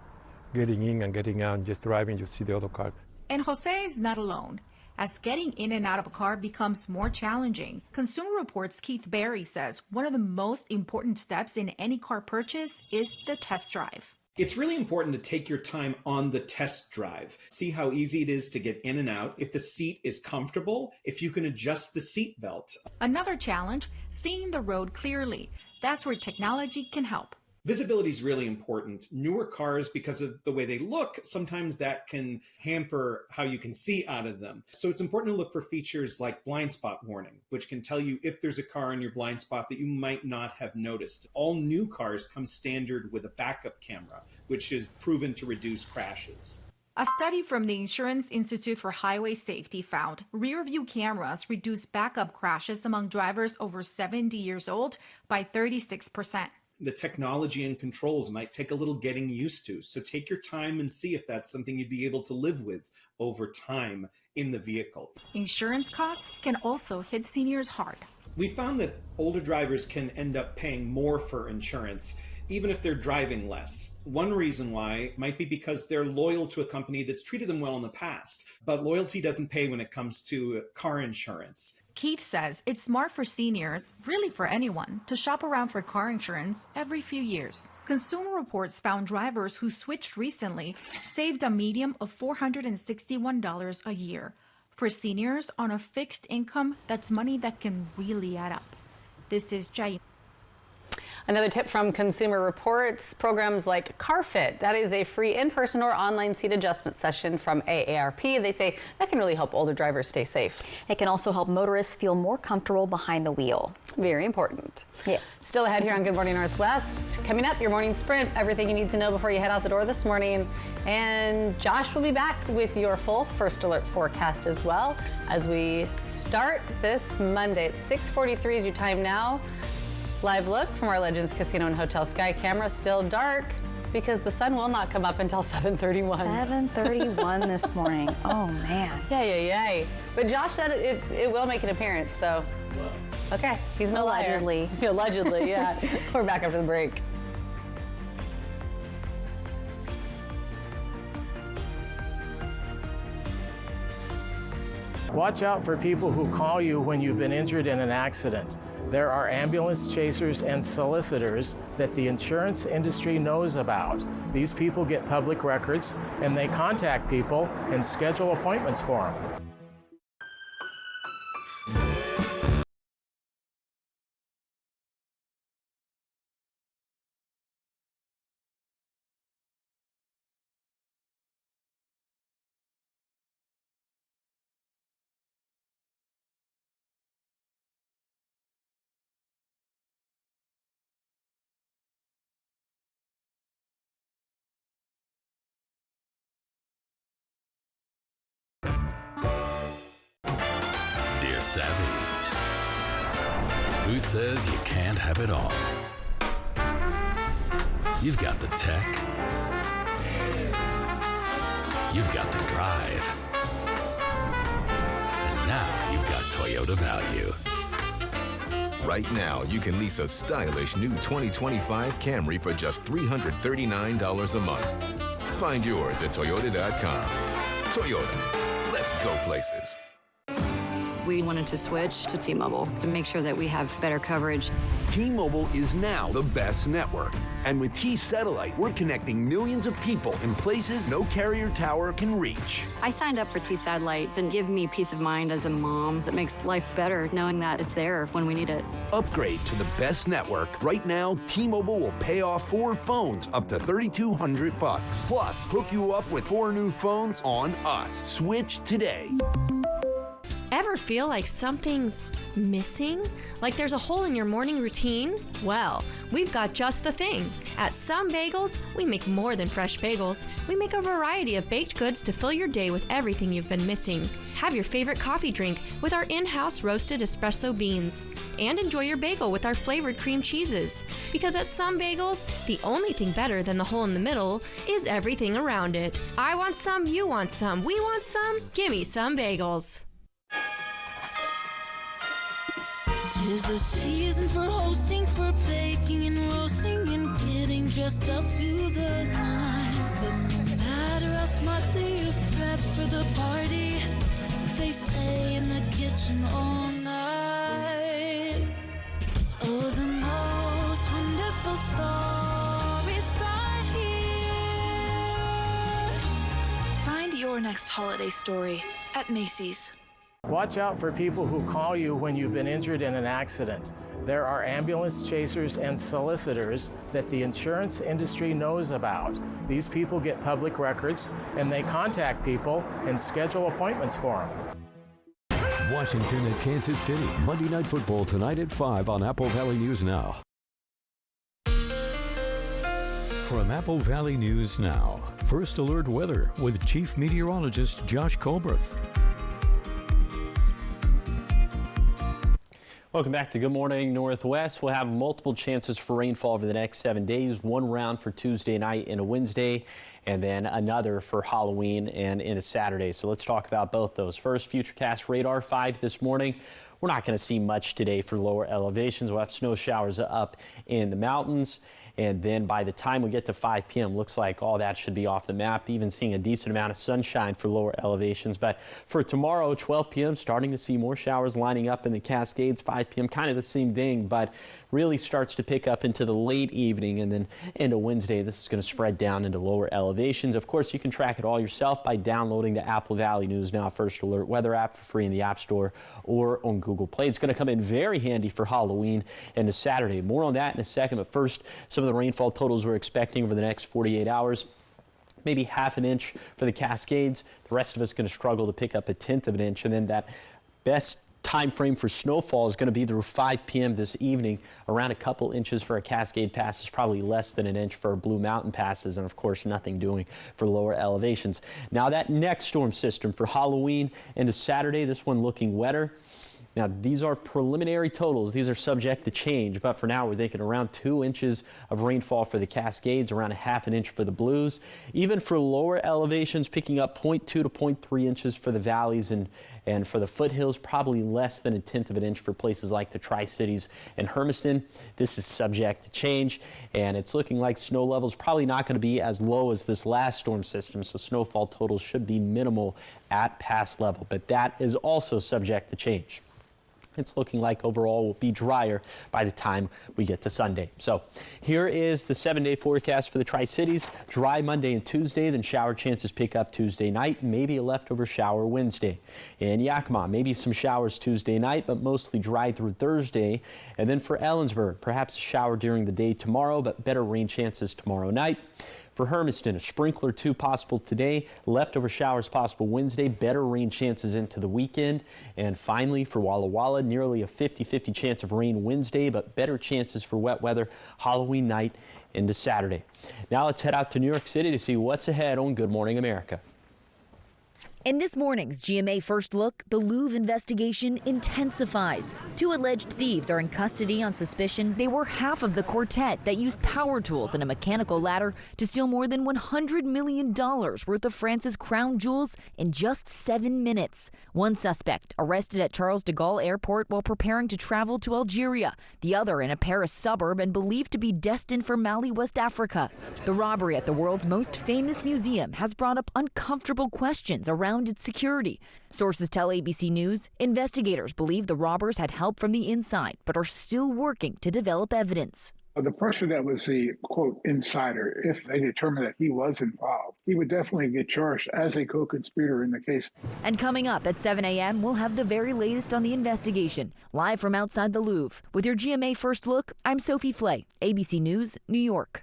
getting in and getting out, just driving, you see the other car.
And Jose is not alone, as getting in and out of a car becomes more challenging. Consumer Reports' Keith Berry says one of the most important steps in any car purchase is the test drive.
It's really important to take your time on the test drive. See how easy it is to get in and out, if the seat is comfortable, if you can adjust the seat belt.
Another challenge, seeing the road clearly. That's where technology can help.
Visibility is really important. Newer cars, because of the way they look, sometimes that can hamper how you can see out of them. So it's important to look for features like blind spot warning, which can tell you if there's a car in your blind spot that you might not have noticed. All new cars come standard with a backup camera, which is proven to reduce crashes.
A study from the Insurance Institute for Highway Safety found rear-view cameras reduce backup crashes among drivers over 70 years old by 36%.
The technology and controls might take a little getting used to. So take your time and see if that's something you'd be able to live with over time in the vehicle.
Insurance costs can also hit seniors hard.
We found that older drivers can end up paying more for insurance, even if they're driving less. One reason why might be because they're loyal to a company that's treated them well in the past, but loyalty doesn't pay when it comes to car insurance.
Keith says it's smart for seniors, really for anyone, to shop around for car insurance every few years. Consumer Reports found drivers who switched recently saved a median of $461 a year. For seniors on a fixed income, that's money that can really add up. This is Jai.
Another tip from Consumer Reports, programs like CarFit. That is a free in-person or online seat adjustment session from AARP. They say that can really help older drivers stay safe.
It can also help motorists feel more comfortable behind the wheel.
Very important.
Yeah.
Still ahead here on Good Morning Northwest. Coming up, your morning sprint, everything you need to know before you head out the door this morning. And Josh will be back with your full First Alert forecast as well as we start this Monday at 6:43 is your time now. Live look from our Legends Casino and Hotel Sky camera. Still dark because the sun will not come up until 7:31.
7:31 this morning. Oh, man.
Yay. But Josh said it will make an appearance, so. Okay, he's no
Allegedly.
liar. Allegedly, yeah. We're back after the break.
Watch out for people who call you when you've been injured in an accident. There are ambulance chasers and solicitors that the insurance industry knows about. These people get public records and they contact people and schedule appointments for them.
Savvy. Who says you can't have it all? You've got the tech. You've got the drive. And now you've got Toyota value.
Right now, you can lease a stylish new 2025 Camry for just $339 a month. Find yours at Toyota.com. Toyota, Let's go places.
We wanted to switch to T-Mobile to make sure that we have better coverage.
T-Mobile is now the best network. And with T-Satellite, we're connecting millions of people in places no carrier tower can reach.
I signed up for T-Satellite to give me peace of mind as a mom that makes life better knowing that it's there when we need it.
Upgrade to the best network. Right now, T-Mobile will pay off 4 phones up to $3,200. Plus, hook you up with 4 new phones on us. Switch today.
Ever feel like something's missing? Like there's a hole in your morning routine? Well, we've got just the thing. At Some Bagels, we make more than fresh bagels. We make a variety of baked goods to fill your day with everything you've been missing. Have your favorite coffee drink with our in-house roasted espresso beans. And enjoy your bagel with our flavored cream cheeses. Because at Some Bagels, the only thing better than the hole in the middle is everything around it. I want some, you want some, we want some. Gimme Some Bagels.
'Tis the season for hosting, for baking and roasting and getting dressed up to the nines. But no matter how smartly you've prepped for the party, they stay in the kitchen all night. Oh, the most wonderful stories start here. Find your next holiday story at Macy's.
Watch out for people who call you when you've been injured in an accident. There are ambulance chasers and solicitors that the insurance industry knows about. These people get public records and they contact people and schedule appointments for them.
Washington at Kansas City. Monday Night Football tonight at 5 on Apple Valley News Now. From Apple Valley News Now, First Alert Weather with Chief Meteorologist Josh Colbreth.
Welcome back to Good Morning Northwest. We'll have multiple chances for rainfall over the next 7 days. One round for Tuesday night and a Wednesday, and then another for Halloween and in a Saturday. So let's talk about both those. First, Futurecast Radar 5 this morning. We're not going to see much today for lower elevations. We'll have snow showers up in the mountains. And then by the time we get to 5 p.m., looks like all that should be off the map, even seeing a decent amount of sunshine for lower elevations. But for tomorrow, 12 p.m., starting to see more showers lining up in the Cascades. 5 p.m., kind of the same thing, but really starts to pick up into the late evening, and then into Wednesday, this is going to spread down into lower elevations. Of course, you can track it all yourself by downloading the Apple Valley News Now First Alert Weather app for free in the App Store or on Google Play. It's going to come in very handy for Halloween and a Saturday. More on that in a second, but first, some of the rainfall totals we're expecting over the next 48 hours. Maybe ½ an inch for the Cascades. The rest of us going to struggle to pick up 1/10 of an inch, and then that best time frame for snowfall is going to be through 5 p.m. this evening. Around a couple inches for a Cascade Pass is probably less than an inch for Blue Mountain passes, and of course nothing doing for lower elevations. Now that next storm system for Halloween into Saturday, this one looking wetter. Now, these are preliminary totals. These are subject to change, but for now, we're thinking around 2 inches of rainfall for the Cascades, around ½ an inch for the Blues. Even for lower elevations, picking up 0.2 to 0.3 inches for the valleys, and for the foothills, probably less than 1/10 of an inch for places like the Tri-Cities and Hermiston. This is subject to change, and it's looking like snow levels probably not going to be as low as this last storm system, so snowfall totals should be minimal at pass level, but that is also subject to change. It's looking like overall will be drier by the time we get to Sunday. So here is the 7-day forecast for the Tri-Cities. Dry Monday and Tuesday, then shower chances pick up Tuesday night, maybe a leftover shower Wednesday. In Yakima, maybe some showers Tuesday night, but mostly dry through Thursday. And then for Ellensburg, perhaps a shower during the day tomorrow, but better rain chances tomorrow night. For Hermiston, a sprinkler or two possible today, leftover showers possible Wednesday, better rain chances into the weekend. And finally, for Walla Walla, nearly a 50-50 chance of rain Wednesday, but better chances for wet weather Halloween night into Saturday. Now let's head out to New York City to see what's ahead on Good Morning America.
In this morning's GMA First Look, the Louvre investigation intensifies. 2 alleged thieves are in custody on suspicion they were half of the quartet that used power tools and a mechanical ladder to steal more than $100 million worth of France's crown jewels in just 7 minutes. One suspect arrested at Charles de Gaulle Airport while preparing to travel to Algeria. The other in a Paris suburb and believed to be destined for Mali, West Africa. The robbery at the world's most famous museum has brought up uncomfortable questions around surrounded security. Sources tell ABC News investigators believe the robbers had help from the inside, but are still working to develop evidence.
The person that was the, quote, insider, if they determined that he was involved, he would definitely get charged as a co-conspirator in the case.
And coming up at 7 a.m., we'll have the very latest on the investigation, live from outside the Louvre. With your GMA First Look, I'm Sophie Flay, ABC News, New York.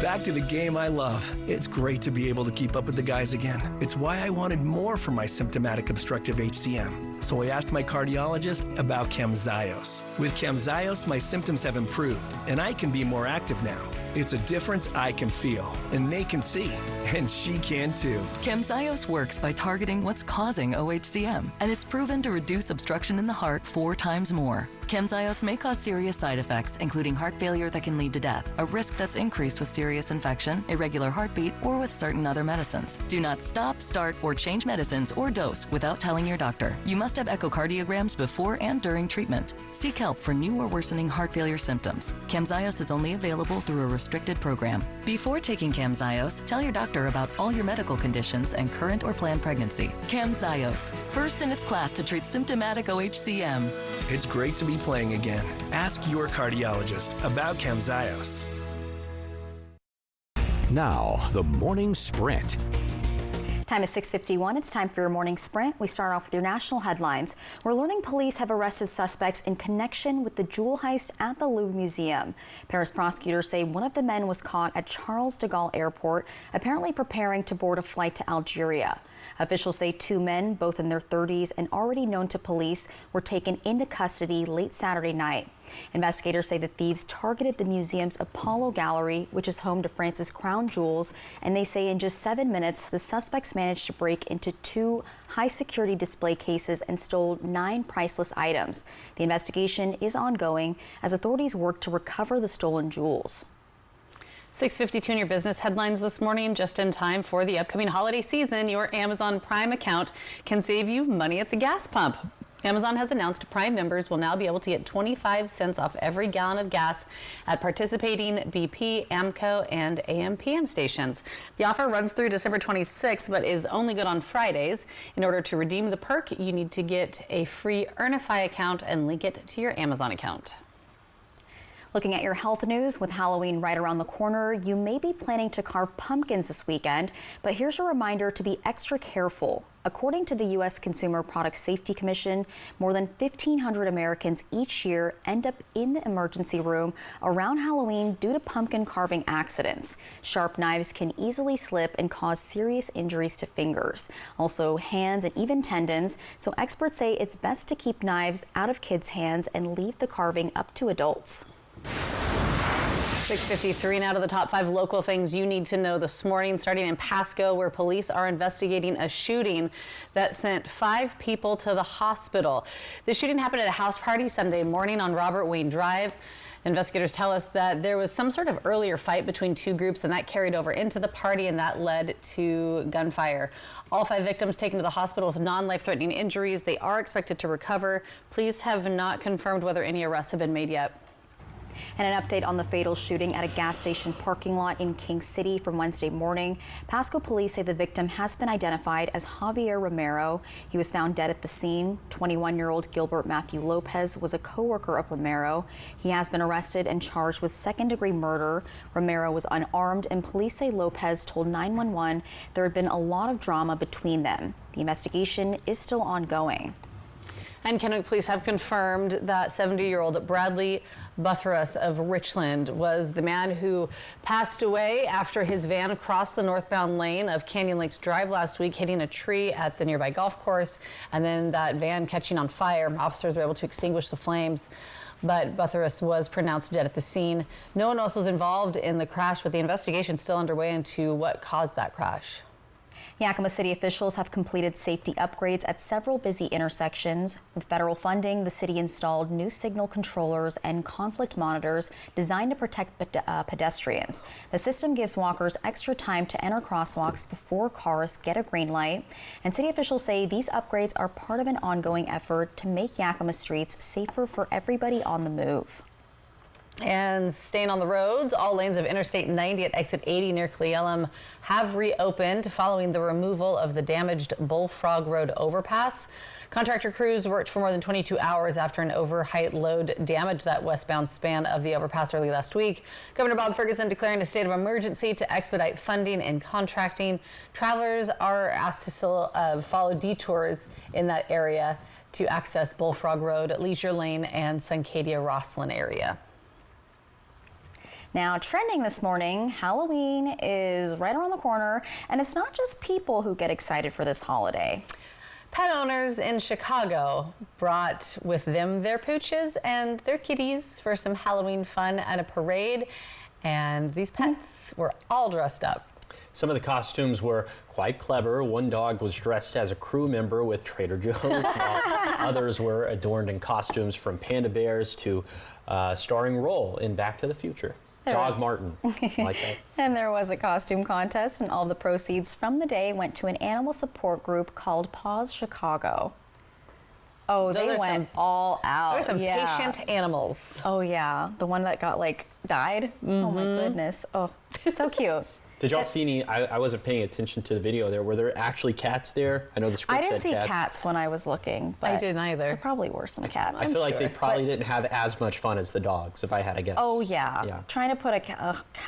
Back to the game I love. It's great to be able to keep up with the guys again. It's why I wanted more from my symptomatic obstructive HCM. So I asked my cardiologist about Camzyos. With Camzyos, my symptoms have improved, and I can be more active now. It's a difference I can feel, and they can see, and she can too.
Camzyos works by targeting what's causing OHCM, and it's proven to reduce obstruction in the heart 4 times more. Camzyos may cause serious side effects, including heart failure that can lead to death, a risk that's increased with serious infection, irregular heartbeat, or with certain other medicines. Do not stop, start, or change medicines or dose without telling your doctor. You must have echocardiograms before and during treatment. Seek help for new or worsening heart failure symptoms. Camzyos is only available through a restricted program. Before taking Camzyos, tell your doctor about all your medical conditions and current or planned pregnancy. Camzyos, first in its class to treat symptomatic OHCM.
It's great to be playing again. Ask your cardiologist about Camzyos.
Now, the morning sprint.
Time is 6:51. It's time for your morning sprint. We start off with your national headlines. We're learning police have arrested suspects in connection with the jewel heist at the Louvre Museum. Paris prosecutors say one of the men was caught at Charles de Gaulle Airport, apparently preparing to board a flight to Algeria. Officials say 2 men, both in their 30s and already known to police, were taken into custody late Saturday night. Investigators say the thieves targeted the museum's Apollo Gallery, which is home to France's crown jewels, and they say in just 7 minutes, the suspects managed to break into 2 high-security display cases and stole 9 priceless items. The investigation is ongoing as authorities work to recover the stolen jewels.
6:52 in your business headlines this morning, just in time for the upcoming holiday season. Your Amazon Prime account can save you money at the gas pump. Amazon has announced Prime members will now be able to get 25 cents off every gallon of gas at participating BP, AMCO, and AMPM stations. The offer runs through December 26th, but is only good on Fridays. In order to redeem the perk, you need to get a free Earnify account and link it to your Amazon account.
Looking at your health news, with Halloween right around the corner, you may be planning to carve pumpkins this weekend, but here's a reminder to be extra careful. According to the U.S. Consumer Product Safety Commission, more than 1,500 Americans each year end up in the emergency room around Halloween due to pumpkin carving accidents. Sharp knives can easily slip and cause serious injuries to fingers, also hands and even tendons, so experts say it's best to keep knives out of kids' hands and leave the carving up to adults.
6:53 now to the top 5 local things you need to know this morning, starting in Pasco, where police are investigating a shooting that sent 5 people to the hospital. The shooting happened at a house party Sunday morning on Robert Wayne Drive. Investigators tell us that there was some sort of earlier fight between 2 groups, and that carried over into the party, and that led to gunfire. All 5 victims taken to the hospital with non-life-threatening injuries. They are expected to recover. Police have not confirmed whether any arrests have been made yet.
And an update on the fatal shooting at a gas station parking lot in King City from Wednesday morning. Pasco police say the victim has been identified as Javier Romero. He was found dead at the scene. 21-year-old Gilbert Matthew Lopez was a co-worker of Romero. He has been arrested and charged with second-degree murder. Romero was unarmed, and police say Lopez told 911 there had been a lot of drama between them. The investigation is still ongoing.
And Kennewick police have confirmed that 70-year-old Bradley Buthrus of Richland was the man who passed away after his van crossed the northbound lane of Canyon Lakes Drive last week, hitting a tree at the nearby golf course, and then that van catching on fire. Officers were able to extinguish the flames, but Buthrus was pronounced dead at the scene. No one else was involved in the crash, but the investigation is still underway into what caused that crash.
Yakima City officials have completed safety upgrades at several busy intersections. With federal funding, the city installed new signal controllers and conflict monitors designed to protect pedestrians. The system gives walkers extra time to enter crosswalks before cars get a green light. And city officials say these upgrades are part of an ongoing effort to make Yakima streets safer for everybody on the move.
And staying on the roads, all lanes of Interstate 90 at exit 80 near Cle Elum have reopened following the removal of the damaged Bullfrog Road overpass. Contractor crews worked for more than 22 hours after an overheight load damaged that westbound span of the overpass early last week. Governor Bob Ferguson declaring a state of emergency to expedite funding and contracting. Travelers are asked to still follow detours in that area to access Bullfrog Road, Leisure Lane, and Suncadia-Rosslyn area.
Now, trending this morning, Halloween is right around the corner, and it's not just people who get excited for this holiday.
Pet owners in Chicago brought with them their pooches and their kitties for some Halloween fun at a parade, and these pets were all dressed up.
Some of the costumes were quite clever. One dog was dressed as a crew member with Trader Joe's, while others were adorned in costumes from panda bears to starring Roll in Back to the Future. Dog Martin, like that.
And there was a costume contest, and all the proceeds from the day went to an animal support group called Paws Chicago. Oh, they went all out.
There were some patient animals.
Oh, yeah. The one that got, died. Oh, my goodness. Oh, so cute.
Did y'all see any, I wasn't paying attention to the video there, were there actually cats there? I know the script
I didn't
said
see
cats.
cats when I was looking, but
I didn't either.
There probably were some cats.
I feel like they probably didn't have as much fun as the dogs, if I had to guess.
Oh, yeah. Trying to put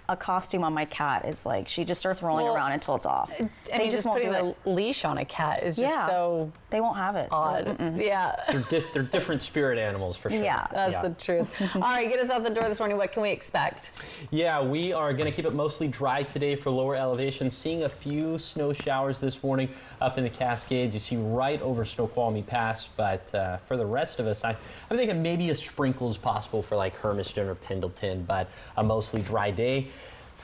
a costume on my cat is like, she just starts rolling around until it's off.
And
they just won't
putting
do it.
a leash on a cat is just so
they won't have it.
Odd. Yeah.
They're different spirit animals for sure.
Yeah, that's the truth. All right, get us out the door this morning. What can we expect?
Yeah, we are going to keep it mostly dry today for lower elevations. Seeing a few snow showers this morning up in the Cascades. You see right over Snoqualmie Pass, but for the rest of us, I'm thinking maybe a sprinkle is possible for like Hermiston or Pendleton, but a mostly dry day.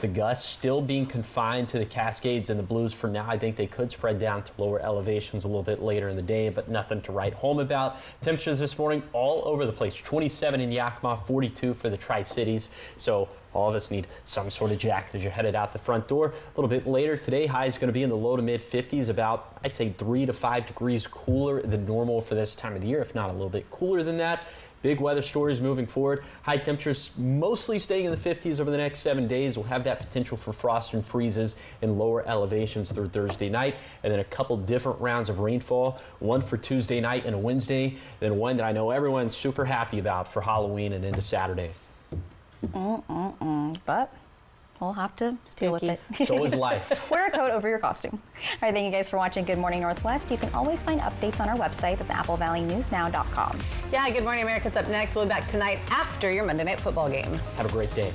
The gusts still being confined to the Cascades and the Blues for now. I think they could spread down to lower elevations a little bit later in the day, but nothing to write home about. Temperatures this morning all over the place. 27 in Yakima, 42 for the Tri-Cities. So all of us need some sort of jacket as you're headed out the front door. A little bit later today, high is going to be in the low to mid 50s, about, I'd say, 3 to 5 degrees cooler than normal for this time of the year, if not a little bit cooler than that. Big weather stories moving forward. High temperatures mostly staying in the 50s over the next 7 days. We'll have that potential for frost and freezes in lower elevations through Thursday night. And then a couple different rounds of rainfall. One for Tuesday night and a Wednesday. Then one that I know everyone's super happy about for Halloween and into Saturday.
But we'll have to deal with it.
So is life.
Wear a coat over your costume. All right, thank you guys for watching Good Morning Northwest. You can always find updates on our website. That's applevalleyNewsNow.com.
Yeah, Good Morning America's up next. We'll be back tonight after your Monday Night Football game.
Have a great day.